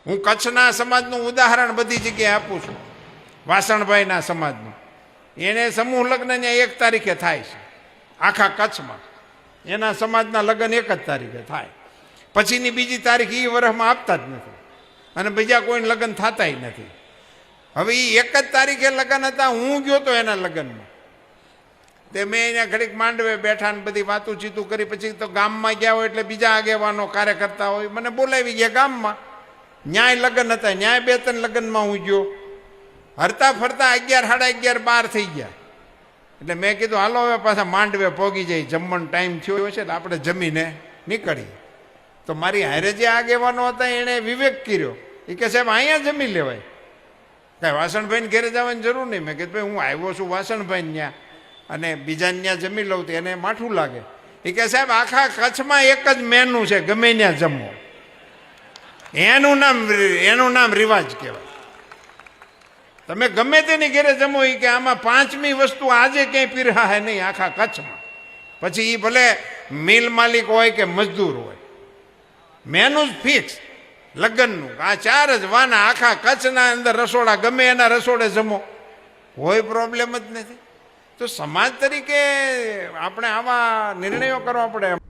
હું કચ્છના સમાજનું ઉદાહરણ બધી જગ્યાએ આપું છું. વાસણભાઈના સમાજનું એને સમૂહ લગ્ન ત્યાં 1 તારીખે થાય છે આખા કચ્છમાં. એના સમાજના લગ્ન 1 જ તારીખે થાય, પછીની બીજી તારીખ એ વર્ષમાં આપતા જ નથી અને બીજા કોઈને લગ્ન થતાય નથી. હવે એ 1 જ તારીખે લગ્ન હતા, હું ગયો તો એના લગ્નમાં. તે મેં અહીંયા ઘડીક માંડવે બેઠા ને બધી વાતું ચીતું કરી. પછી તો ગામમાં ગયા હોય એટલે બીજા આગેવાનો કાર્યકર્તા હોય મને બોલાવી ગયા ગામમાં. ન્યાય લગ્ન હતા, ન્યાય 2-3 લગ્નમાં હું ગયો. હરતા ફરતા 11, સાડા 11, 12 થઈ ગયા. એટલે મેં કીધું હાલો હવે પાછા માંડવે પોગી જાય, જમવાનો ટાઈમ થયો છે એટલે આપણે જમીને નીકળીએ. તો મારી હારે જે આગેવાનો હતા એણે વિવેક કર્યો. એ કે સાહેબ અહીંયા જમી લેવાય, કાંઈ વાસણભાઈને ઘેરે જવાની જરૂર નહીં. મેં કીધું ભાઈ હું આવ્યો છું વાસણભાઈ ત્યાં અને બીજાને ત્યાં જમી લઉં તો એને માઠું લાગે. એ કે સાહેબ આખા કચ્છમાં 1 જ મેનુ છે, ગમે ત્યાં જમો. એનું નામ રિવાજ કહેવાય. તમે ગમે તેની ઘેરે જમો એ કે આમાં 5મી વસ્તુ આજે ક્યાંય પીરહા નહીં આખા કચ્છમાં. પછી એ ભલે મિલ માલિક હોય કે મજદૂર હોય, મેનુ જ ફિક્સ લગ્નનું. આ 4 જ વાના આખા કચ્છના અંદર રસોડા, ગમે એના રસોડે જમો, કોઈ પ્રોબ્લેમ જ નથી. તો સમાજ તરીકે આપણે આવા નિર્ણયો કરવા પડે.